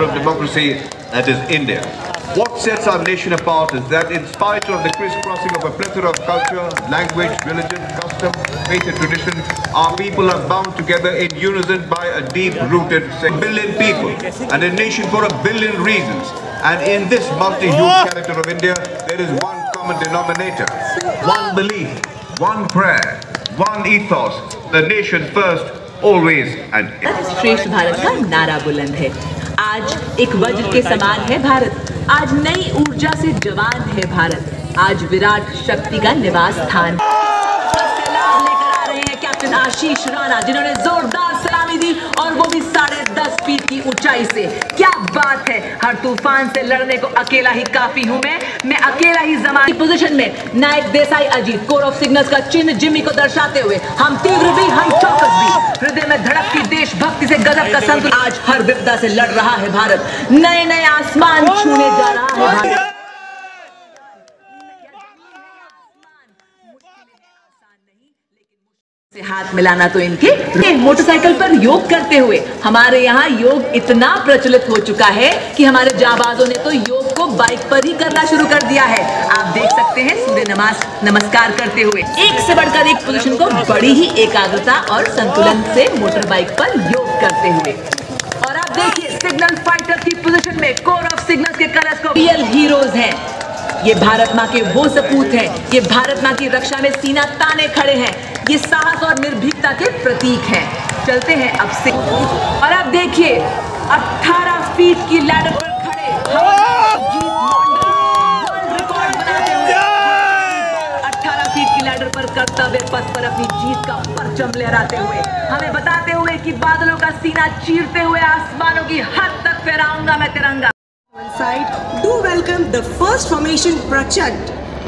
of democracy that is India. What sets our nation apart is that in spite of the crisscrossing of a plethora of culture, language, religion, custom, faith and tradition, our people are bound together in unison by a deep-rooted 1 billion people and a nation for 1 billion reasons. And in this multi-hued character of India, there is one common denominator, one belief, one prayer, one ethos, the nation first, always and श्रेष्ठ भारत का नारा बुलंद है। आज एक वज्र के समान है भारत, आज नई ऊर्जा से जवान है भारत, आज विराट शक्ति का निवास स्थान। लेकर आ रहे हैं कैप्टन आशीष राणा, जिन्होंने जोरदार सलामी दी और वो भी 10.5 फीट की ऊंचाई से। क्या बात है, हर तूफान से लड़ने को अकेला ही काफी हूं मैं अकेला ही जमाने की पोजीशन में। Naik Desai Ajit corps of signals का चिन्ह जिम्मी को दर्शाते हुए, हम तीव्र भी हम चौकस भी, हृदय में धड़कती देशभक्ति से गजब का संतुलन। आज हर विपदा से लड़ रहा है भारत, नए नए आसमान छूने जा रहा है भारत। हाथ मिलाना तो इनके मोटरसाइकिल पर योग करते हुए। हमारे यहाँ योग इतना प्रचलित हो चुका है कि हमारे जाबाजों ने तो योग को बाइक पर ही करना शुरू कर दिया है। आप देख सकते हैं सूर्य नमस्कार करते हुए, एक से बढ़कर एक पोजीशन को बड़ी ही एकाग्रता और संतुलन से मोटर बाइक पर योग करते हुए। और आप देखिए सिग्नल फाइटर की पोजीशन में कोर ऑफ सिग्नल्स के कलर्स को रियल हीरोज हैं। ये भारत माँ के वो सपूत हैं, ये भारत माँ की रक्षा में सीना ताने खड़े हैं, ये साहस और निर्भीकता के प्रतीक हैं। चलते हैं अब से, और आप देखिए 18 फीट की लैडर पर खड़े वर्ल्ड रिकॉर्ड बनाते हुए 18 फीट की लैडर पर कर्तव्य पथ पर अपनी जीत का परचम लहराते हुए, हमें बताते हुए कि बादलों का सीना चीरते हुए आसमानों की हद तक फहराऊंगा मैं तिरंगा। Side, do welcome the first formation Prachand.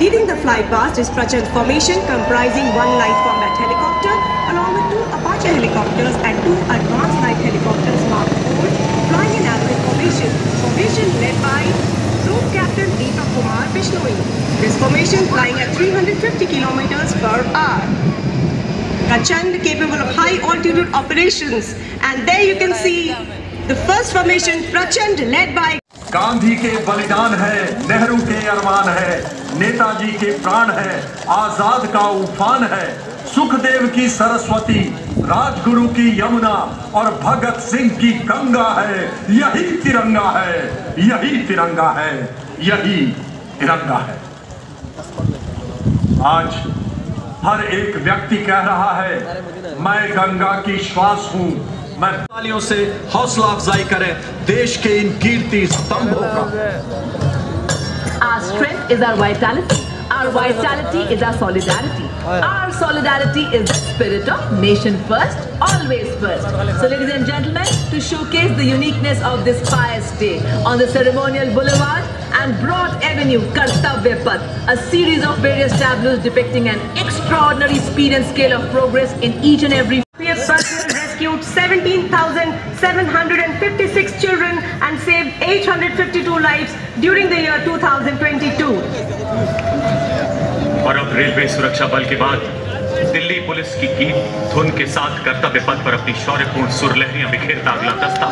Leading the flight past is Prachand formation comprising one light combat helicopter along with 2 Apache helicopters and 2 advanced light helicopters Mark 4 flying in average formation. Formation led by Group Captain Deepak Kumar Bishnoi. This formation flying at 350 km per hour. Prachand capable of high altitude operations, and there you can see the first formation Prachand led by Gandhi के बलिदान है, नेहरू के अरमान है, नेताजी के प्राण है, आजाद का उफान है, सुखदेव की सरस्वती, राजगुरु की यमुना और भगत सिंह की गंगा है। यही तिरंगा है, यही तिरंगा है, यही तिरंगा है। आज हर एक व्यक्ति कह रहा है, मैं गंगा की श्वास हूं। मैं तालियों से हौसला अफजाई करें देश के इन कीर्ति स्तंभों का। Our strength is our vitality. Our vitality is our solidarity. Our solidarity is the spirit of nation first, always first. So ladies and gentlemen, to showcase the uniqueness of this pious day on the ceremonial boulevard and Broad Avenue, Kartavya Path, a series of various tableaus depicting an extraordinary speed and scale of progress in each and every. Rescued 17,756 children and saved 852 lives during the year 2022. और अब railway सुरक्षा बल के बाद Delhi police की गीत धुन के साथ कर्तव्य पथ पर अपनी शौर्यपूर्ण सुरलहरियां बिखेरता अगला दस्ता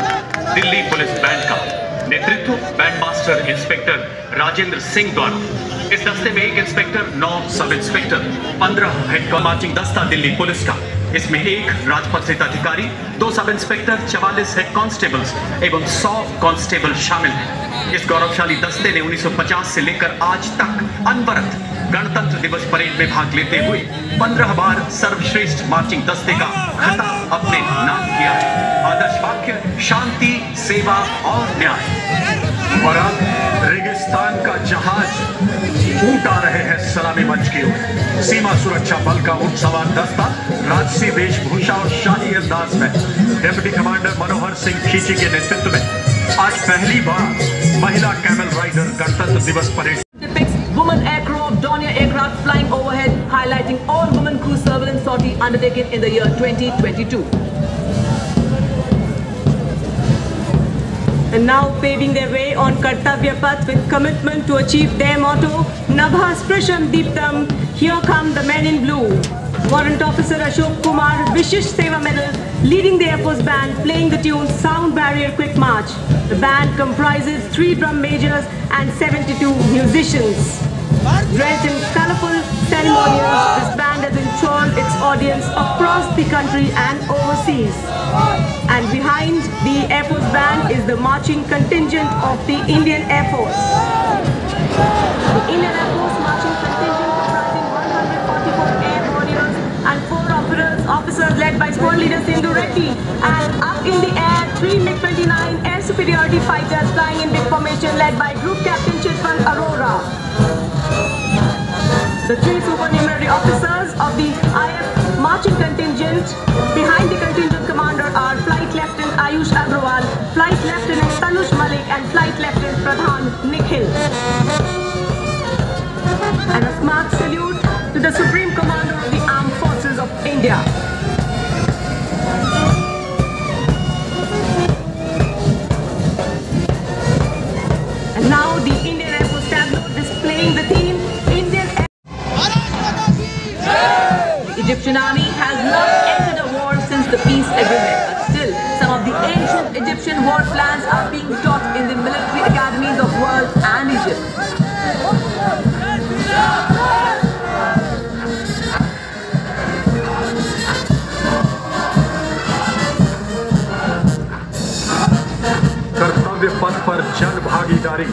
दिल्ली पुलिस बैंड का नेतृत्व band master inspector Rajendra Singh द्वारा। इस दस्ते में 1 inspector, 9 sub inspector, 15 head marching दस्ता दिल्ली पुलिस का। इसमें 1 राजपत्रित अधिकारी, 2 सब इंस्पेक्टर, 44 हेड कांस्टेबल्स एवं 100 कांस्टेबल शामिल हैं। इस गौरवशाली दस्ते ने 1950 से लेकर आज तक अनवरत गणतंत्र दिवस परेड में भाग लेते हुए 15 बार सर्वश्रेष्ठ मार्चिंग दस्ते का खिताब अपने नाम किया है। आदर्श वाक्य शांति, सेवा और न्याय। और अब रेगिस्तान का जहाज ऊंट आ रहे हैं सलामी मंच की ओर। सीमा सुरक्षा बल का ऊंट सवार दस्ता राजसी वेशभूषा और शाही अंदाज में डिप्टी कमांडर मनोहर सिंह खींची के नेतृत्व में आज पहली बार महिला कैमल राइडर गणतंत्र दिवस parade. Women aircraft, Dornier aircraft flying overhead, highlighting all women crew surveillance sortie undertaken in the year 2022. And now paving their way on Kartavya Path with commitment to achieve their motto, Nabha Sprisham Deeptam, here come the men in blue. Warrant Officer Ashok Kumar, Vishish Seva Medal, leading the Air Force Band, playing the tune Sound Barrier Quick March. The band comprises 3 drum majors and 72 musicians. Dressed in colorful ceremonials, this band has enthralled its audience across the country and overseas. And behind the Air Force Band is the marching contingent of the Indian Air Force. The Indian Air Force marching contingent comprising 144 air warriors and 4 officers led by squad leader Sindhu Reddy. And up in the air, 3 MiG-29 air superiority fighters flying in big formation led by Group Captain Chitwan Arora. The 3 supernumerary officers of the IF marching contingent behind the contingent commander are Flight Lieutenant Ayush Agrawal, Flight Lieutenant Tanush Malik and Flight Lieutenant Pradhan Nikhil. And a smart salute to the Supreme Commander of the Armed Forces of India. And now the Indian Air Force tableau displaying the theme Indian Air. The Egyptian army has not entered a war since the peace agreement, but still some of the ancient Egyptian war plans are being taught in the military academies of world and Egypt. कर्तव्य पथ पर जन भागीदारी,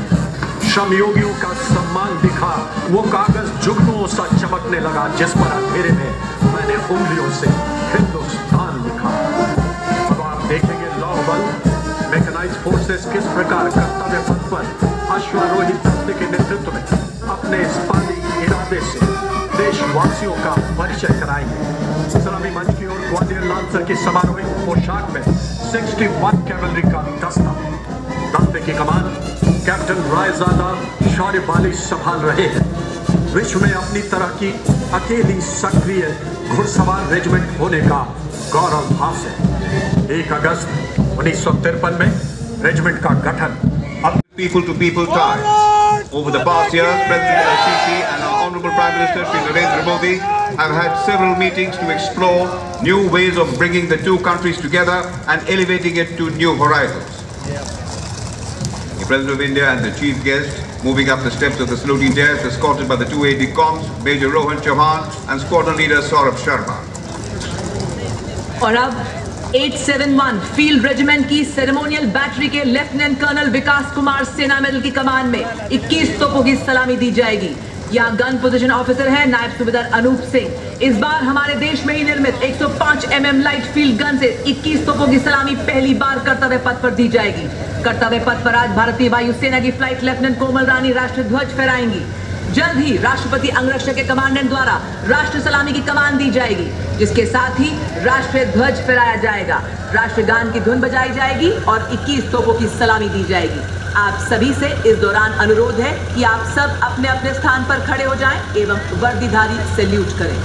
श्रमयोगियों का सम्मान दिखा, वो कागज जुगनुओं सा चमकने लगा जिस पर अंधेरे में मैंने उंगलियों से हिंदुस्तान लिखा। अब आप देखेंगे लौहबल मैकेनाइज्ड फोर्सेस किस प्रकार कर्तव्य पथ पर अश्वारोही दस्ते के नेतृत्व में अपने इस्पाती इरादे से देशवासियों का परिचय कराएंगे। सलामी मंच की ओर ग्वालियर लांसर की समारोहिक पोशाक में 61 कैवलरी का दस्ते की कमान कैप्टन रायजादा शौर्यबाली संभाल रहे हैं। विश्व में अपनी तरह की अकेली सक्रिय घुड़सवार रेजिमेंट होने का गौरव हासिल। 1 अगस्त 1953 में रेजिमेंट का गठन। People to people ties. Over the past years, President al-Sisi and our Honorable Prime Minister Shri Narendra Modi have had several meetings to explore new ways of bringing the two countries together and elevating it to new horizons. The President of India and the chief guest moving up the steps of the saluting dais, escorted by the 2 AD-Coms, Major Rohan Chauhan and Squadron Leader Saurabh Sharma. और अब 871 field regiment की ceremonial battery के lieutenant colonel विकास कुमार सेना medal की कमान में 21 तोपों की सलामी दी जाएगी। यहाँ गन पोजीशन ऑफिसर है नायब सूबेदार अनूप सिंह। इस बार हमारे देश में ही निर्मित 105 mm लाइट फील्ड गन से 21 तोपों की सलामी पहली बार कर्तव्य पथ पर दी जाएगी। कर्तव्य पथ पर आज भारतीय वायुसेना की फ्लाइट लेफ्टिनेंट कोमल रानी राष्ट्रीय ध्वज फहराएंगी। जल्द ही राष्ट्रपति अंगरक्षक के कमांडेंट द्वारा राष्ट्र सलामी की कमान दी जाएगी, जिसके साथ ही राष्ट्रीय ध्वज फहराया जाएगा, राष्ट्रगान की धुन बजाई जाएगी और 21 तोपों की सलामी दी जाएगी। आप सभी से इस दौरान अनुरोध है कि आप सब अपने अपने स्थान पर खड़े हो जाएं एवं वर्दीधारी सैल्यूट करें।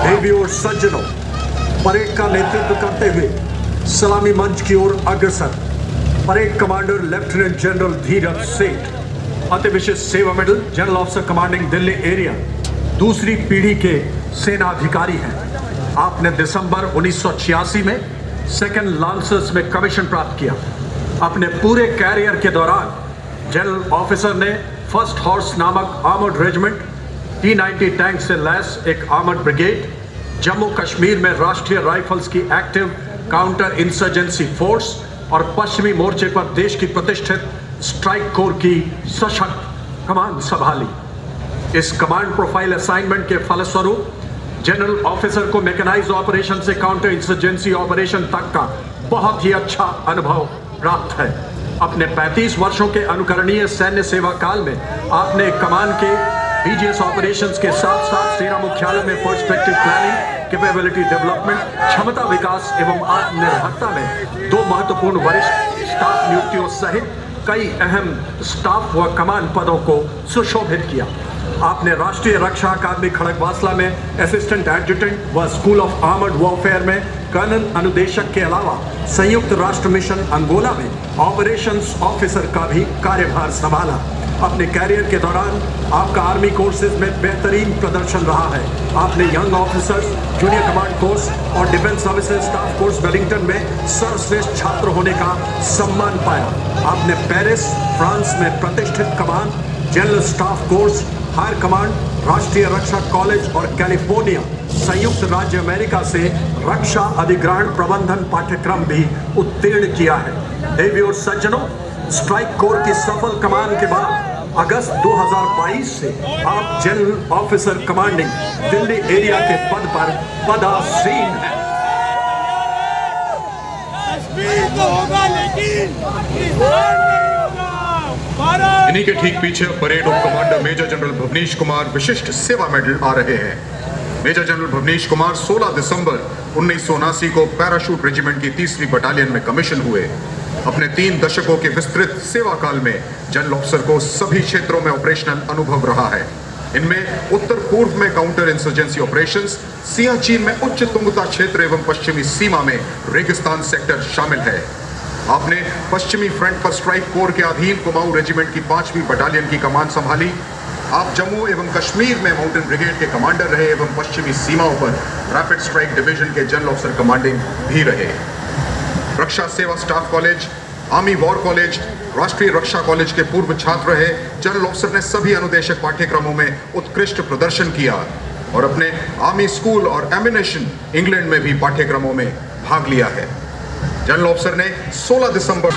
देवियों और सज्जनों, परेड का नेतृत्व करते हुए सलामी मंच की ओर अग्रसर परेड कमांडर लेफ्टिनेंट जनरल धीरज सेठ, अति विशिष्ट Seva medal, general officer commanding Delhi area, दूसरी पीढ़ी के सेना अधिकारी हैं। आपने दिसंबर 1986 में सेकंड लांसर्स में कमीशन प्राप्त किया। अपने पूरे कैरियर के दौरान जनरल ऑफिसर ने फर्स्ट हॉर्स नामक आर्मर्ड रेजिमेंट, T-90 टैंक से लैस एक आर्मर्ड ब्रिगेड, जम्मू कश्मीर में राष्ट्रीय राइफल्स की एक्टिव काउंटर इंसर्जेंसी फोर्स और पश्चिमी मोर्चे पर देश की प्रतिष्ठित स्ट्राइक कोर की सशक्त कमान संभाली। इस कमांड प्रोफाइल असाइनमेंट के फलस्वरूप जनरल ऑफिसर को मैकेनाइज्ड ऑपरेशन से काउंटर इंसर्जेंसी ऑपरेशन तक का बहुत ही अच्छा अनुभव प्राप्त है। अपने 35 वर्षों के अनुकरणीय सैन्य सेवा काल में आपने कमान के BGS ऑपरेशंस के साथ साथ सेना मुख्यालय में पर्सपेक्टिव प्लानिंग, कैपेबिलिटी डेवलपमेंट, क्षमता विकास एवं आत्मनिर्भरता में 2 महत्वपूर्ण वरिष्ठ स्टाफ नियुक्तियों सहित कई अहम स्टाफ व कमान पदों को सुशोभित किया। आपने राष्ट्रीय रक्षा अकादमी खड़गवासला में असिस्टेंट एडजुटेंट व स्कूल ऑफ आर्मर्ड वॉरफेयर में कर्नल अनुदेशक के अलावा संयुक्त राष्ट्र मिशन अंगोला में ऑपरेशंस ऑफिसर का भी कार्यभार संभाला। अपने कैरियर के दौरान आपका आर्मी कोर्सेज में बेहतरीन प्रदर्शन रहा है। आपने young officers, junior command course और defence services staff course Wellington में सर्वश्रेष्ठ छात्र होने का सम्मान पाया। आपने पेरिस, फ्रांस में प्रतिष्ठित कमान, general staff course, higher command, राष्ट्रीय रक्षा कॉलेज और कैलिफोर्निया, संयुक्त राज्य अमेरिका से रक्षा अधिग्रहण प्रबंधन पाठ्यक्रम भी उत्तीर्ण किया है। देवी और सज्जनों, स्ट्राइक कोर की सफल कमान के बाद अगस्त 2022 से आप general officer commanding Delhi area के पद पर पदासीन हैं। इन्हीं के ठीक पीछे parade of commander major general Bhavnish Kumar Vishisht Seva medal आ रहे हैं। मेजर जनरल भवनीश कुमार 16 दिसंबर 1979 को पैराशूट रेजिमेंट की 3री बटालियन में कमीशन हुए। अपने 3 दशकों के विस्तृत सेवा काल में जनरल ऑफिसर को सभी क्षेत्रों में ऑपरेशनल अनुभव रहा है। इनमें उत्तर पूर्व में काउंटर इंसर्जेंसी ऑपरेशंस, सियाचिन में उच्च तुंगता क्षेत्र एवं पश्चिमी सीमा में रेगिस्तान सेक्टर शामिल है। आपने पश्चिमी फ्रंट पर स्ट्राइक कोर के अधीन कुमाऊं रेजिमेंट की 5वीं बटालियन की कमान संभाली। आप जम्मू एवं कश्मीर में माउंटेन ब्रिगेड के कमांडर रहे एवं पश्चिमी सीमाओं पर रैपिड स्ट्राइक डिवीजन के जनरल ऑफिसर कमांडिंग भी रहे। रक्षा सेवा staff college, army war college, राष्ट्रीय रक्षा कॉलेज के पूर्व छात्र रहे। जनरल ऑफिसर ने सभी अनुदेशक पाठ्यक्रमों में उत्कृष्ट प्रदर्शन किया और अपने आर्मी स्कूल और एमिनेशन इंग्लैंड में भी पाठ्यक्रमों में भाग लिया है। जनरल ऑफिसर ने 16 दिसंबर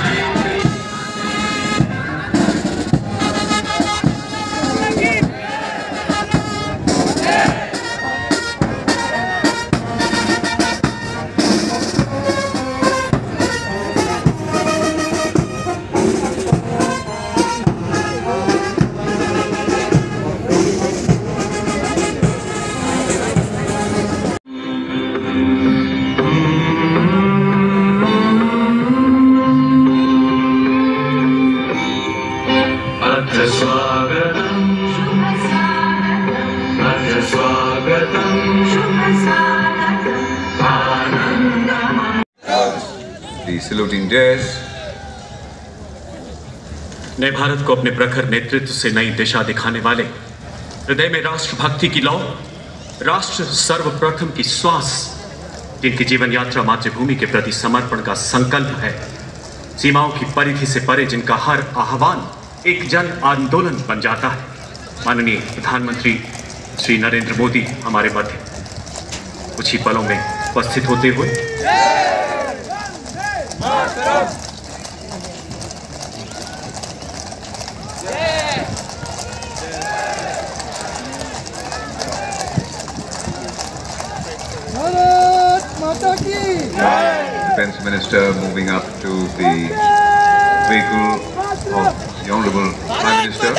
saluting dares. नए भारत को अपने प्रखर नेतृत्व से नई दिशा दिखाने वाले, हृदय में राष्ट्रभक्ति की लौ, राष्ट्र सर्वप्रथम की श्वास, जिनकी जीवन यात्रा मातृभूमि के प्रति समर्पण का संकल्प है, सीमाओं की परिधि से परे जिनका हर आह्वान एक जन आंदोलन बन जाता है, माननीय प्रधानमंत्री श्री नरेंद्र मोदी हमारे मध्य कुछ ही पलों में उपस्थित होते हुए Defense Minister moving up to the vehicle of the Honorable Prime Minister.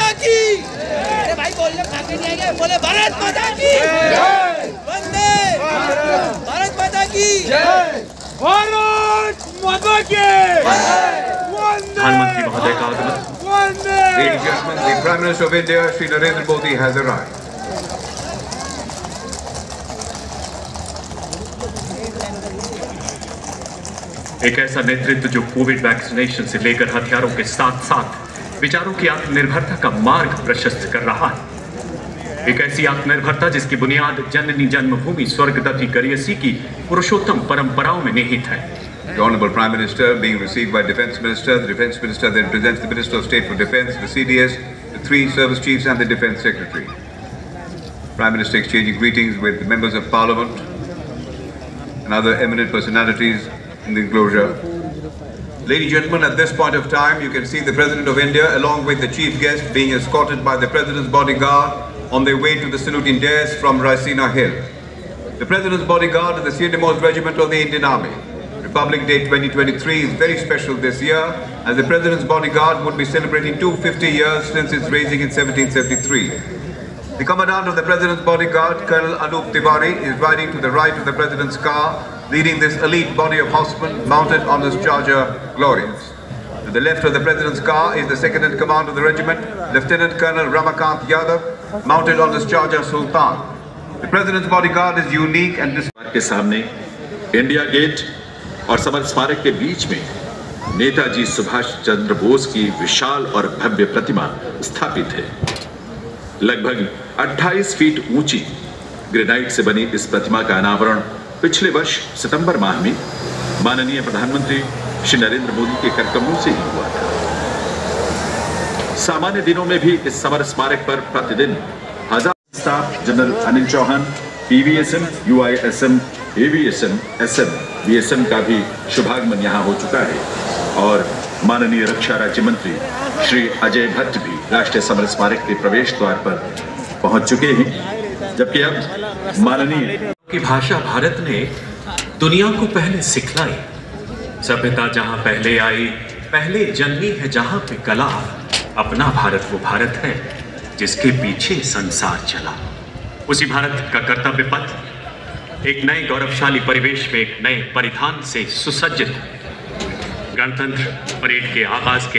प्रधानमंत्री महोदय का आगमन। Ladies and gentlemen, the Prime Minister of India, Shri Narendra Modi, has arrived. एक ऐसा नेतृत्व जो कोविड वैक्सीनेशन से लेकर हथियारों के साथ साथ विचारों की आत्मनिर्भरता का मार्ग प्रशस्त कर रहा है। एक ऐसी आत्मनिर्भरता जिसकी बुनियाद जननी जन्मभूमि स्वर्गदत्ती गरियसी की पुरुषोत्तम परंपराओं में निहित है। The Honorable Prime Minister being received by Defence Minister. The Defence Minister then presents the Minister of State for Defence, the CDS, the 3 service chiefs and the Defence Secretary. Prime Minister exchanging greetings with the members of Parliament and other eminent personalities in the enclosure. Ladies and gentlemen, at this point of time, you can see the President of India along with the chief guest being escorted by the President's bodyguard on their way to the saluting dais from Raisina Hill. The President's bodyguard is the Senior Most Regiment of the Indian Army. Republic Day 2023 is very special this year, as the President's bodyguard would be celebrating 250 years since its raising in 1773. The Commandant of the President's bodyguard, Colonel Anup Tiwari, is riding to the right of the President's car, leading this elite body of horsemen mounted on his charger, Glorious. To the left of the President's car is the second-in-command of the regiment, Lieutenant Colonel Ramakant Yadav, mounted on his charger, Sultan. The President's bodyguard is unique and के सामने India gate और summer स्मारक के बीच में नेताजी सुभाष चंद्र बोस की विशाल और भव्य प्रतिमा स्थापित है। लगभग 28 फीट ऊंची ग्रेनाइट से बनी इस प्रतिमा का अनावरण पिछले वर्ष सितंबर माह में माननीय प्रधानमंत्री श्री नरेंद्र मोदी के कार्यक्रमों से ही हुआ था। सामान्य दिनों में भी इस समर स्मारक पर प्रतिदिन हजार staff general Anil Chauhan, PVSM, UYSM, AVSM, SM, VSM का भी शुभागमन यहाँ हो चुका है और माननीय रक्षा राज्य मंत्री श्री अजय भट्ट भी राष्ट्रीय समर स्मारक के प्रवेश द्वार पर पहुंच चुके हैं। जबकि अब माननीय की भाषा भारत ने दुनिया को पहले सिखलाई। सभ्यता जहां पहले आई, पहले जन्मी है जहां पे कला। अपना भारत वो भारत है जिसके पीछे संसार चला। उसी भारत का कर्तव्य पथ एक नए गौरवशाली परिवेश में एक नए परिधान से सुसज्जित गणतंत्र परेड के आगाज के